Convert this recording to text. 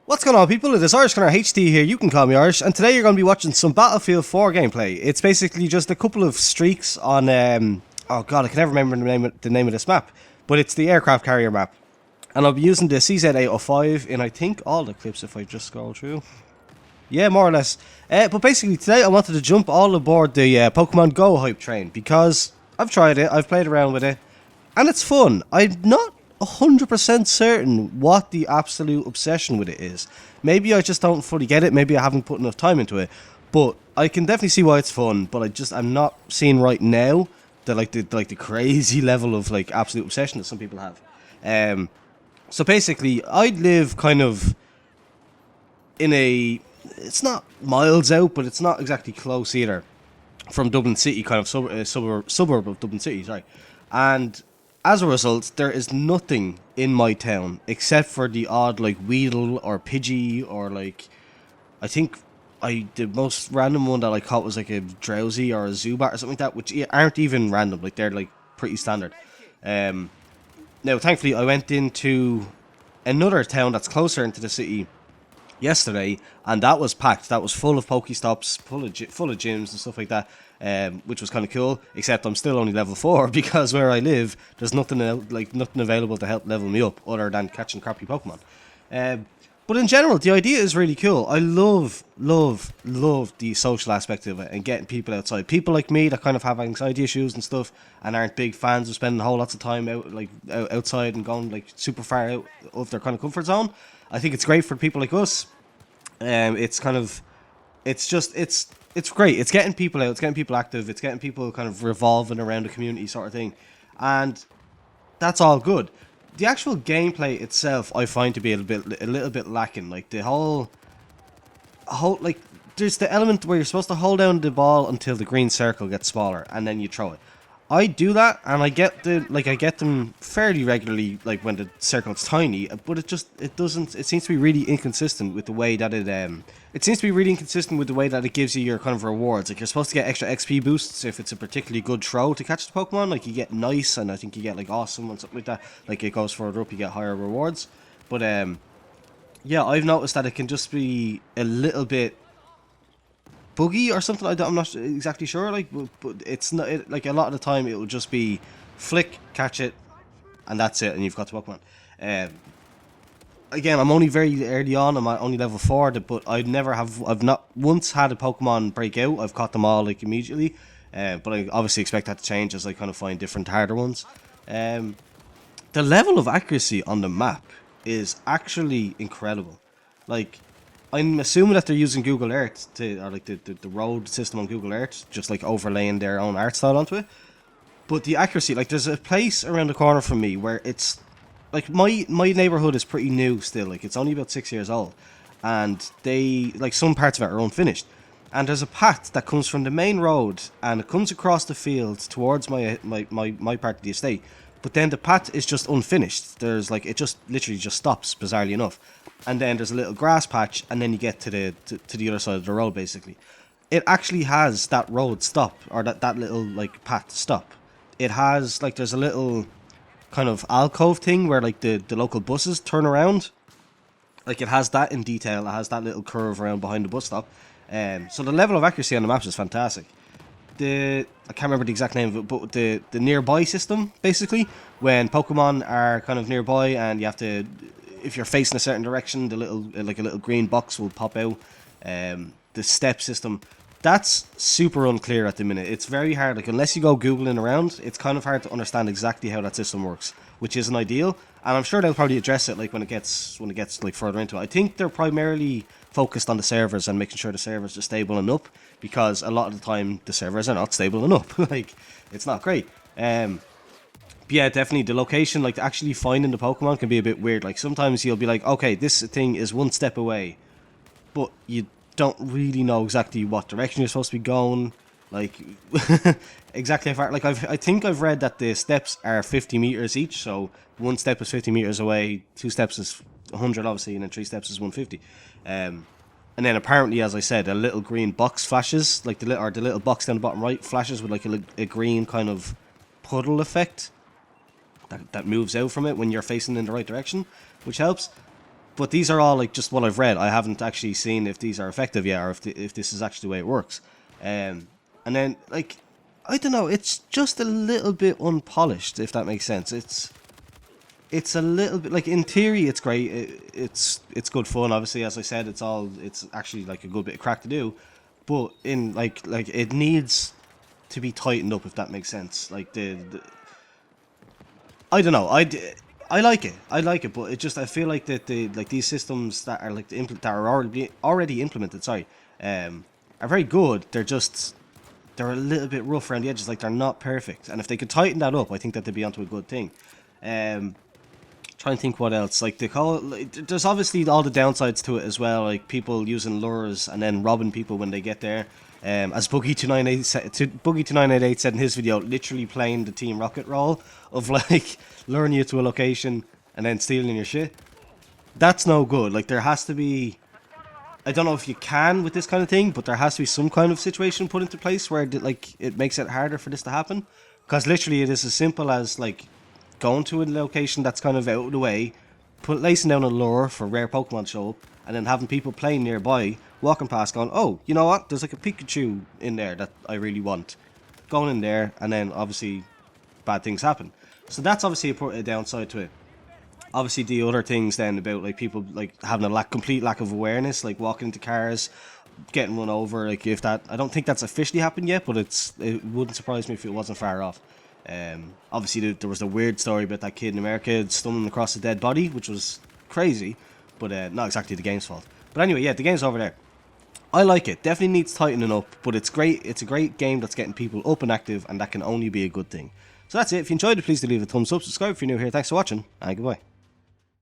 What's going on, people? It is Irish Connor HT here, you can call me Irish, and today you're going to be watching some Battlefield 4 gameplay. It's basically just a couple of streaks on, oh god, I can never remember the name of this map, but it's the aircraft carrier map. And I'll be using the CZ805 in, I think, all the clips if I just scroll through. Yeah, more or less. But basically, today I wanted to jump all aboard the Pokemon Go hype train, because I've tried it, I've played around with it, and it's fun. I'm not 100% certain what the absolute obsession with it is. Maybe I just don't fully get it, maybe I haven't put enough time into it, but I can definitely see why it's fun, but I'm not seeing right now the crazy level of like absolute obsession that some people have. So basically, I live kind of in a, it's not miles out, but it's not exactly close either, from Dublin City, kind of suburb of Dublin City, sorry. And as a result, there is nothing in my town except for the odd like Weedle or Pidgey or like, I think the most random one that I caught was like a Drowsy or a Zubat or something like that, which aren't even random, like they're like pretty standard. Now thankfully I went into another town that's closer into the city yesterday, and that was packed. That was full of Pokestops, full of gyms and stuff like that, which was kind of cool. Except I'm still only level 4 because where I live, there's nothing available to help level me up other than catching crappy Pokemon. But in general, the idea is really cool. I love the social aspect of it and getting people outside. People like me that kind of have anxiety issues and stuff and aren't big fans of spending whole lots of time outside and going like super far out of their kind of comfort zone. I think it's great for people like us. It's great. It's getting people out. It's getting people active. It's getting people kind of revolving around the community sort of thing, and that's all good. The actual gameplay itself, I find to be a little bit lacking. Like the whole like, there's the element where you're supposed to hold down the ball until the green circle gets smaller, and then you throw it. I do that, and I get them fairly regularly, like when the circle's tiny. But it doesn't. It seems to be really inconsistent with the way that it gives you your kind of rewards. Like you're supposed to get extra XP boosts if it's a particularly good throw to catch the Pokemon. Like you get nice, and I think you get like awesome and something like that. Like it goes further up, you get higher rewards. But yeah, I've noticed that it can just be a little bit buggy or something like that. I'm not exactly sure, like, but it's not like a lot of the time it will just be flick, catch it, and that's it, and you've got the Pokemon. Again, I'm only very early on. I'm only level 4, but I've not once had a Pokemon break out. I've caught them all like immediately, but I obviously expect that to change as I kind of find different harder ones. The level of accuracy on the map is actually incredible. Like, I'm assuming that they're using Google Earth or like the road system on Google Earth, just like overlaying their own art style onto it. But the accuracy, like there's a place around the corner from me where it's like my neighborhood is pretty new still, like it's only about 6 years old, and they like some parts of it are unfinished. And there's a path that comes from the main road and it comes across the field towards my part of the estate. But then the path is just unfinished. There's like, it just literally just stops, bizarrely enough. And then there's a little grass patch, and then you get to the other side of the road, basically. It actually has that road stop, or that little like path stop. It has like, there's a little kind of alcove thing where like the local buses turn around. Like it has that in detail. It has that little curve around behind the bus stop. So the level of accuracy on the maps is fantastic. I can't remember the exact name of it, but the nearby system, basically, when Pokemon are kind of nearby and you have to, if you're facing a certain direction, the little green box will pop out. The step system, that's super unclear at the minute. It's very hard, like unless you go googling around, it's kind of hard to understand exactly how that system works, which isn't ideal. And I'm sure they'll probably address it like when it gets like further into it. I think they're primarily focused on the servers and making sure the servers are stable and up, because a lot of the time the servers are not stable and up. Like it's not great. But yeah, definitely the location, like actually finding the Pokemon can be a bit weird. Like sometimes you'll be like, okay, this thing is one step away, but you don't really know exactly what direction you're supposed to be going. Like exactly how far. Like I think I've read that the steps are 50 meters each. So one step is 50 meters away, 2 steps is 100 obviously, and then 3 steps is 150. And then apparently, as I said, a little green box flashes, like the little box down the bottom right flashes with like a green kind of puddle effect that moves out from it when you're facing in the right direction, which helps. but these are all like just what I've read. I haven't actually seen if these are effective yet, or if this is actually the way it works. And then like I don't know, it's just a little bit unpolished, if that makes sense. It's a little bit like, in theory it's great. It's good fun. Obviously, as I said, it's actually like a good bit of crack to do, but in like it needs to be tightened up, if that makes sense. Like the I don't know. I like it. I like it, but it just, I feel like that these systems that are like that are already implemented. Sorry, are very good. They're a little bit rough around the edges. Like, they're not perfect. And if they could tighten that up, I think that they'd be onto a good thing. Trying to think what else. Like, there's obviously all the downsides to it as well. Like, people using lures and then robbing people when they get there. As Boogie2988 said in his video, literally playing the Team Rocket role of like luring you to a location and then stealing your shit. That's no good. Like, there has to be, I don't know if you can with this kind of thing, but there has to be some kind of situation put into place where like it makes it harder for this to happen. Because literally it is as simple as like going to a location that's kind of out of the way, placing down a lure for rare Pokemon to show up, and then having people playing nearby, walking past going, oh, you know what, there's like a Pikachu in there that I really want. Going in there, and then obviously bad things happen. So that's obviously a downside to it. Obviously the other things then about like people like having a complete lack of awareness, like walking into cars, getting run over, like if that, I don't think that's officially happened yet, but it wouldn't surprise me if it wasn't far off. Obviously there was a weird story about that kid in America stumbling across a dead body, which was crazy, but not exactly the game's fault. But anyway, yeah, the game's over there. I like it. Definitely needs tightening up, but it's great. It's a great game that's getting people up and active, and that can only be a good thing. So that's it. If you enjoyed it, please do leave a thumbs up, subscribe if you're new here. Thanks for watching, and goodbye.